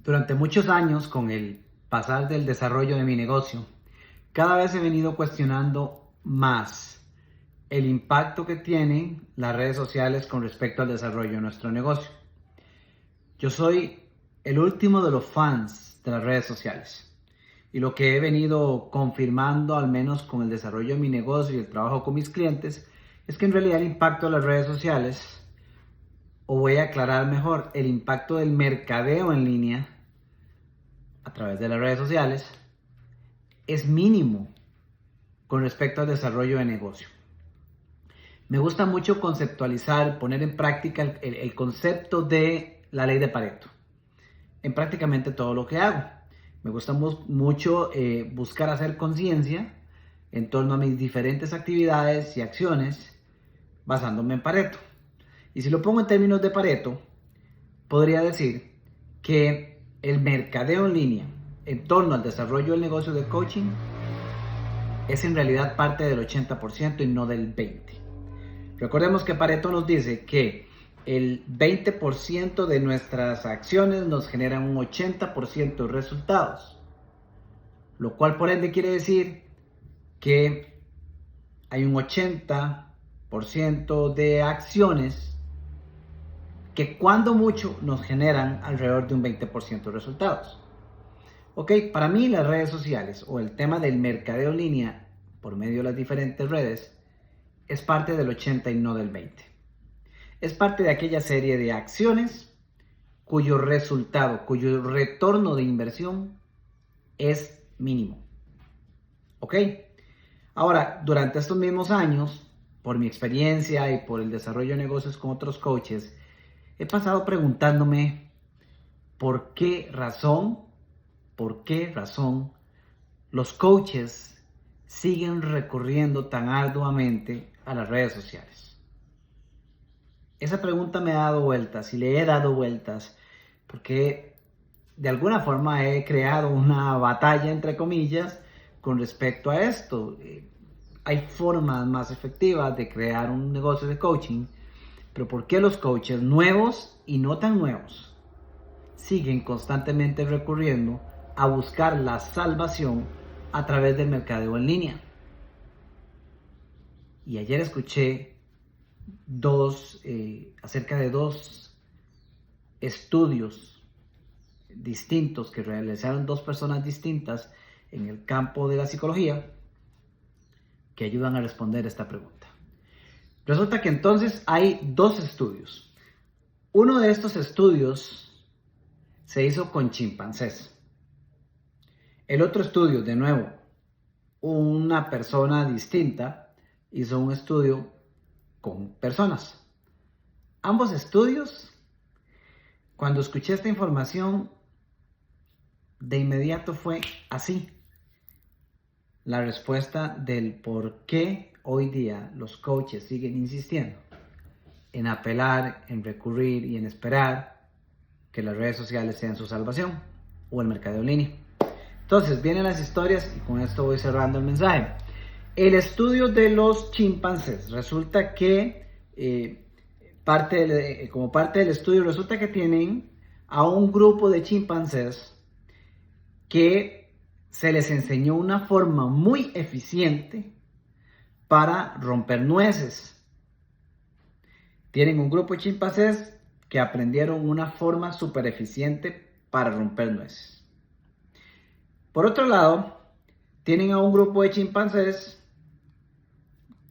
Durante muchos años, con el pasar del desarrollo de mi negocio, cada vez he venido cuestionando más el impacto que tienen las redes sociales con respecto al desarrollo de nuestro negocio. Yo soy el último de los fans de las redes sociales y lo que he venido confirmando, al menos con el desarrollo de mi negocio y el trabajo con mis clientes, es que en realidad el impacto de las redes sociales, o voy a aclarar mejor, el impacto del mercadeo en línea a través de las redes sociales es mínimo con respecto al desarrollo de negocio. Me gusta mucho conceptualizar, poner en práctica el concepto de la ley de Pareto en prácticamente todo lo que hago. Me gusta mucho buscar hacer conciencia en torno a mis diferentes actividades y acciones basándome en Pareto. Y si lo pongo en términos de Pareto, podría decir que el mercadeo en línea en torno al desarrollo del negocio de coaching es en realidad parte del 80% y no del 20%. Recordemos que Pareto nos dice que el 20% de nuestras acciones nos generan un 80% de resultados, lo cual por ende quiere decir que hay un 80% de acciones que cuando mucho nos generan alrededor de un 20% de resultados. Ok, para mí las redes sociales o el tema del mercadeo en línea por medio de las diferentes redes es parte del 80 y no del 20. Es parte de aquella serie de acciones cuyo resultado, cuyo retorno de inversión es mínimo. ¿Ok? Ahora, durante estos mismos años, por mi experiencia y por el desarrollo de negocios con otros coaches, he pasado preguntándome por qué razón los coaches siguen recurriendo tan arduamente a las redes sociales. Esa pregunta me ha dado vueltas y le he dado vueltas porque de alguna forma he creado una batalla, entre comillas, con respecto a esto. Hay formas más efectivas de crear un negocio de coaching, pero ¿por qué los coaches nuevos y no tan nuevos siguen constantemente recurriendo a buscar la salvación a través del mercadeo en línea? Y ayer escuché acerca de dos estudios distintos que realizaron dos personas distintas en el campo de la psicología que ayudan a responder esta pregunta. Resulta que entonces hay dos estudios. Uno de estos estudios se hizo con chimpancés. El otro estudio, de nuevo, una persona distinta hizo un estudio con personas. Ambos estudios, cuando escuché esta información, de inmediato fue así. La respuesta del por qué hoy día los coaches siguen insistiendo en apelar, en recurrir y en esperar que las redes sociales sean su salvación o el mercadeo en línea. Entonces vienen las historias y con esto voy cerrando el mensaje. El estudio de los chimpancés, resulta que como parte del estudio, resulta que tienen a un grupo de chimpancés que se les enseñó una forma muy eficiente para romper nueces. Tienen un grupo de chimpancés que aprendieron una forma súper eficiente para romper nueces. Por otro lado, tienen a un grupo de chimpancés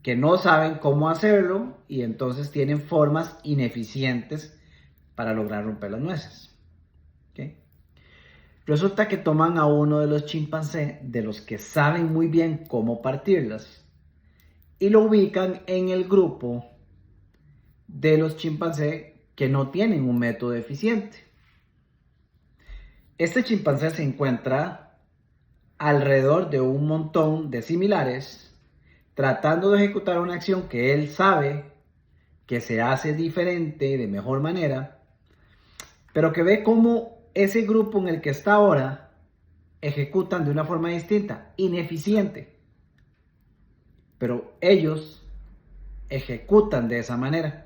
que no saben cómo hacerlo y entonces tienen formas ineficientes para lograr romper las nueces. ¿Okay? Resulta que toman a uno de los chimpancés, de los que saben muy bien cómo partirlas, y lo ubican en el grupo de los chimpancés que no tienen un método eficiente. Este chimpancé se encuentra alrededor de un montón de similares tratando de ejecutar una acción que él sabe que se hace diferente, de mejor manera, pero que ve cómo ese grupo en el que está ahora ejecutan de una forma distinta, ineficiente. Pero ellos ejecutan de esa manera.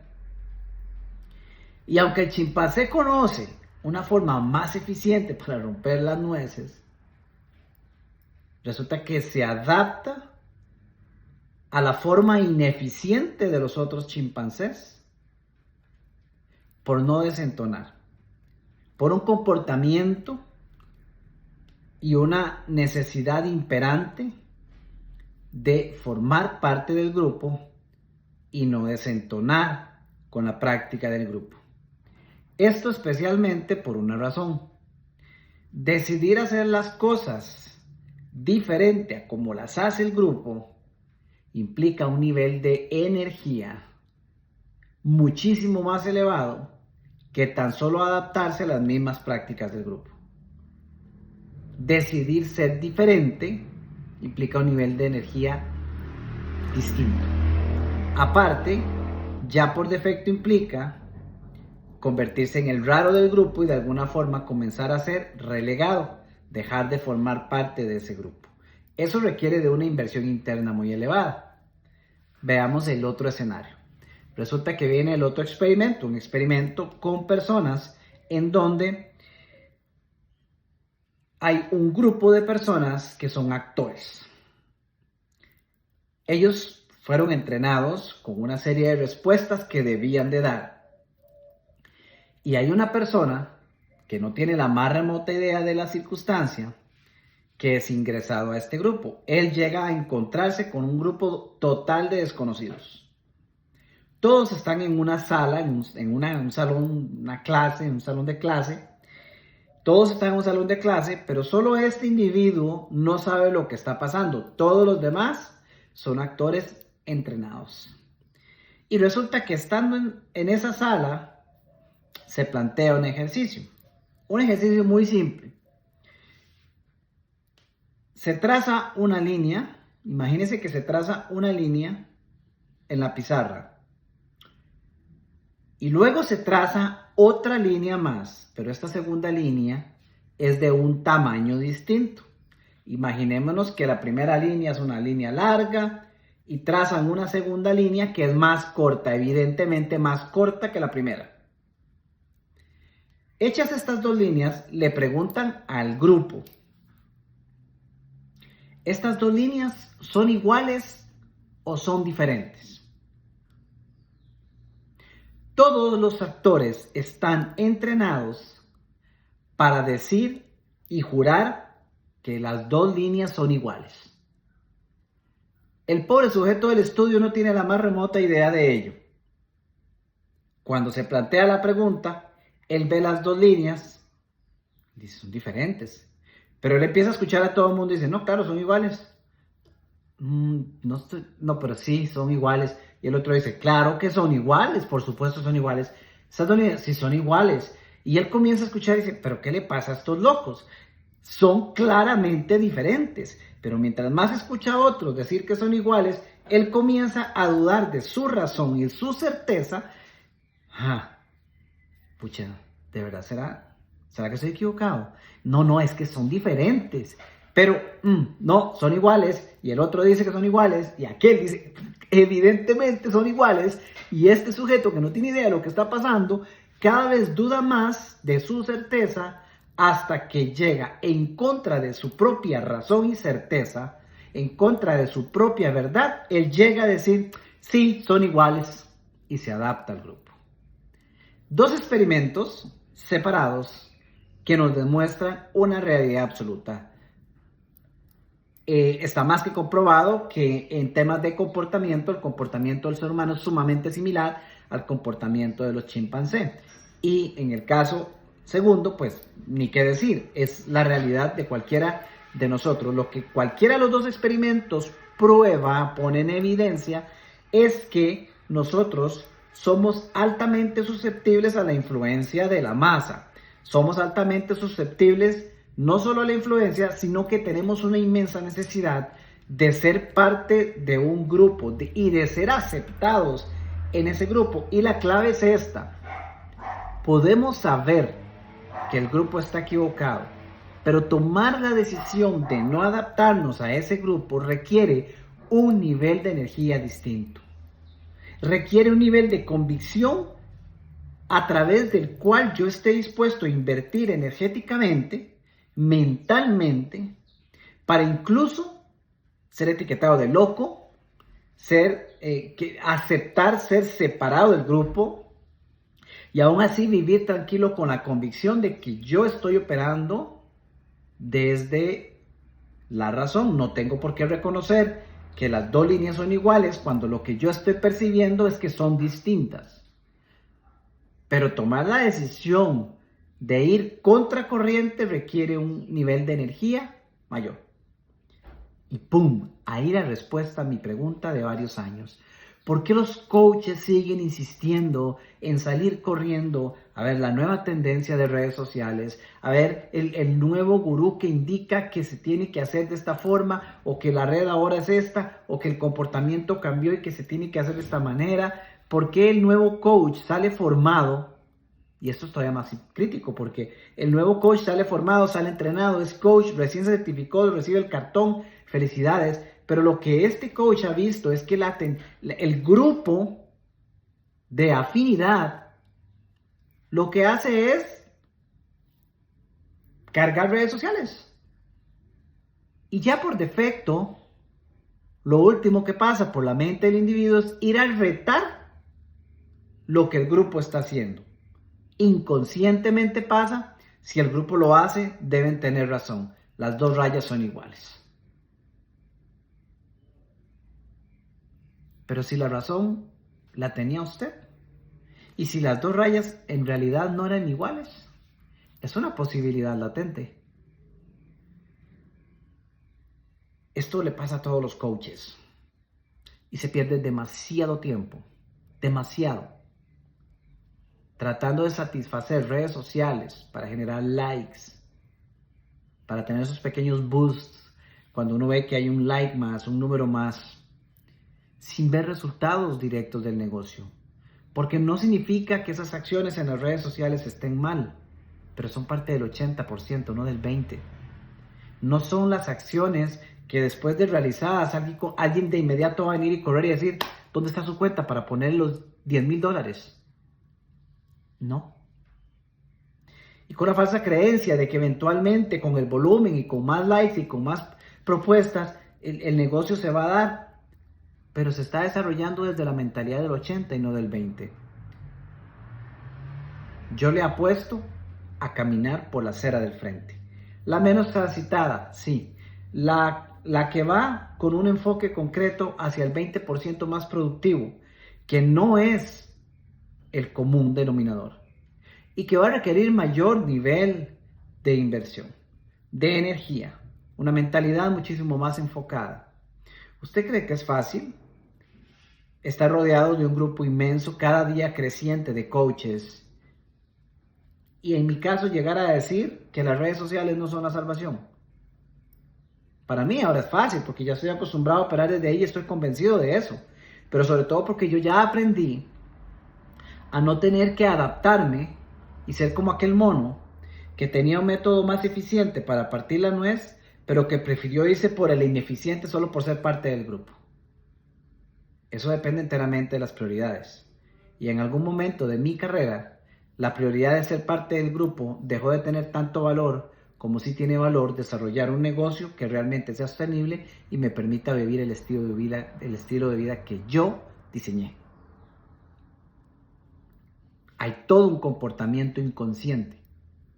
Y aunque el chimpancé conoce una forma más eficiente para romper las nueces, resulta que se adapta a la forma ineficiente de los otros chimpancés por no desentonar, por un comportamiento y una necesidad imperante de formar parte del grupo y no desentonar con la práctica del grupo. Esto especialmente por una razón. Decidir hacer las cosas diferente a como las hace el grupo implica un nivel de energía muchísimo más elevado que tan solo adaptarse a las mismas prácticas del grupo. Decidir ser diferente implica un nivel de energía distinto. Aparte, ya por defecto implica convertirse en el raro del grupo y de alguna forma comenzar a ser relegado, dejar de formar parte de ese grupo. Eso requiere de una inversión interna muy elevada. Veamos el otro escenario. Resulta que viene el otro experimento, un experimento con personas en donde hay un grupo de personas que son actores. Ellos fueron entrenados con una serie de respuestas que debían de dar. Y hay una persona que no tiene la más remota idea de la circunstancia que es ingresado a este grupo. Él llega a encontrarse con un grupo total de desconocidos. Todos están en una sala, un salón de clase. Todos están en un salón de clase, pero solo este individuo no sabe lo que está pasando. Todos los demás son actores entrenados. Y resulta que estando en esa sala, se plantea un ejercicio muy simple. Se traza una línea, imagínense que se traza una línea en la pizarra. Y luego se traza otra línea más, pero esta segunda línea es de un tamaño distinto. Imaginémonos que la primera línea es una línea larga y trazan una segunda línea que es más corta, evidentemente más corta que la primera. Hechas estas dos líneas, le preguntan al grupo, ¿estas dos líneas son iguales o son diferentes? Todos los actores están entrenados para decir y jurar que las dos líneas son iguales. El pobre sujeto del estudio no tiene la más remota idea de ello. Cuando se plantea la pregunta, él ve las dos líneas, dice, son diferentes. Pero él empieza a escuchar a todo el mundo y dice, no, claro, son iguales. No, pero sí, son iguales. Y el otro dice, claro que son iguales, por supuesto son iguales. Esas dos líneas, sí, son iguales. Y él comienza a escuchar y dice, pero ¿qué le pasa a estos locos? Son claramente diferentes. Pero mientras más escucha a otros decir que son iguales, él comienza a dudar de su razón y su certeza. Pucha, ¿de verdad será que estoy equivocado? No, es que son diferentes. Pero, no, son iguales. Y el otro dice que son iguales. Y aquel dice, evidentemente son iguales. Y este sujeto que no tiene idea de lo que está pasando, cada vez duda más de su certeza hasta que llega en contra de su propia razón y certeza, en contra de su propia verdad. Él llega a decir, sí, son iguales. Y se adapta al grupo. Dos experimentos separados que nos demuestran una realidad absoluta. Está más que comprobado que en temas de comportamiento, el comportamiento del ser humano es sumamente similar al comportamiento de los chimpancés. Y en el caso segundo, pues ni qué decir, es la realidad de cualquiera de nosotros. Lo que cualquiera de los dos experimentos prueba, pone en evidencia, es que nosotros somos altamente susceptibles a la influencia de la masa. Somos altamente susceptibles no solo a la influencia, sino que tenemos una inmensa necesidad de ser parte de un grupo y de ser aceptados en ese grupo. Y la clave es esta. Podemos saber que el grupo está equivocado, pero tomar la decisión de no adaptarnos a ese grupo requiere un nivel de energía distinto. Requiere un nivel de convicción a través del cual yo esté dispuesto a invertir energéticamente, mentalmente, para incluso ser etiquetado de loco, aceptar ser separado del grupo y aún así vivir tranquilo con la convicción de que yo estoy operando desde la razón. No tengo por qué reconocer que las dos líneas son iguales cuando lo que yo estoy percibiendo es que son distintas. Pero tomar la decisión de ir contracorriente requiere un nivel de energía mayor. Y ¡pum! Ahí la respuesta a mi pregunta de varios años. ¿Por qué los coaches siguen insistiendo en salir corriendo a ver la nueva tendencia de redes sociales, a ver el nuevo gurú que indica que se tiene que hacer de esta forma, o que la red ahora es esta, o que el comportamiento cambió y que se tiene que hacer de esta manera? ¿Por qué el nuevo coach sale formado? Y esto es todavía más crítico, porque el nuevo coach sale formado, sale entrenado, es coach, recién se certificó, recibe el cartón, felicidades. Pero lo que este coach ha visto es que el grupo de afinidad lo que hace es cargar redes sociales. Y ya por defecto, lo último que pasa por la mente del individuo es ir a retar lo que el grupo está haciendo. Inconscientemente pasa, si el grupo lo hace, deben tener razón. Las dos rayas son iguales. Pero si la razón la tenía usted, y si las dos rayas en realidad no eran iguales, es una posibilidad latente. Esto le pasa a todos los coaches y se pierde demasiado tiempo, demasiado, tratando de satisfacer redes sociales para generar likes, para tener esos pequeños boosts cuando uno ve que hay un like más, un número más, sin ver resultados directos del negocio. Porque no significa que esas acciones en las redes sociales estén mal, pero son parte del 80%, no del 20%. No son las acciones que después de realizadas alguien de inmediato va a venir y correr y decir, ¿dónde está su cuenta para poner los $10,000? No. Y con la falsa creencia de que eventualmente con el volumen y con más likes y con más propuestas, el negocio se va a dar. Pero se está desarrollando desde la mentalidad del 80 y no del 20. Yo le apuesto a caminar por la acera del frente. La menos transitada, sí. La que va con un enfoque concreto hacia el 20% más productivo, que no es el común denominador. Y que va a requerir mayor nivel de inversión, de energía, una mentalidad muchísimo más enfocada. ¿Usted cree que es fácil estar rodeado de un grupo inmenso, cada día creciente de coaches? Y en mi caso llegar a decir que las redes sociales no son la salvación. Para mí ahora es fácil porque ya estoy acostumbrado a operar desde ahí y estoy convencido de eso. Pero sobre todo porque yo ya aprendí a no tener que adaptarme y ser como aquel mono que tenía un método más eficiente para partir la nuez, pero que prefirió irse por el ineficiente solo por ser parte del grupo. Eso depende enteramente de las prioridades. Y en algún momento de mi carrera, la prioridad de ser parte del grupo dejó de tener tanto valor como sí tiene valor desarrollar un negocio que realmente sea sostenible y me permita vivir el estilo de vida que yo diseñé. Hay todo un comportamiento inconsciente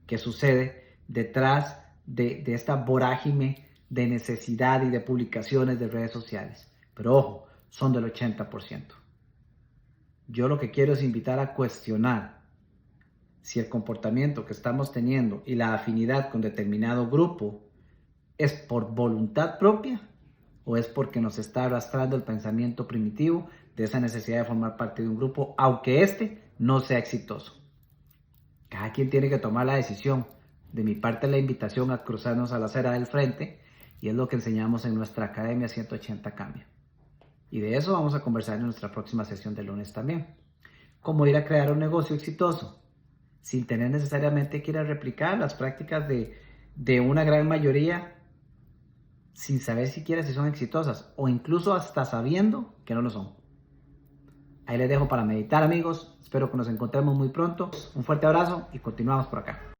que sucede detrás de esta vorágine de necesidad y de publicaciones de redes sociales. Pero ojo, son del 80%. Yo lo que quiero es invitar a cuestionar si el comportamiento que estamos teniendo y la afinidad con determinado grupo es por voluntad propia o es porque nos está arrastrando el pensamiento primitivo de esa necesidad de formar parte de un grupo, aunque este no sea exitoso. Cada quien tiene que tomar la decisión. De mi parte, la invitación a cruzarnos a la acera del frente, y es lo que enseñamos en nuestra Academia 180 Cambia. Y de eso vamos a conversar en nuestra próxima sesión de lunes también. Cómo ir a crear un negocio exitoso sin tener necesariamente que ir a replicar las prácticas de una gran mayoría, sin saber siquiera si son exitosas o incluso hasta sabiendo que no lo son. Ahí les dejo para meditar, amigos. Espero que nos encontremos muy pronto. Un fuerte abrazo y continuamos por acá.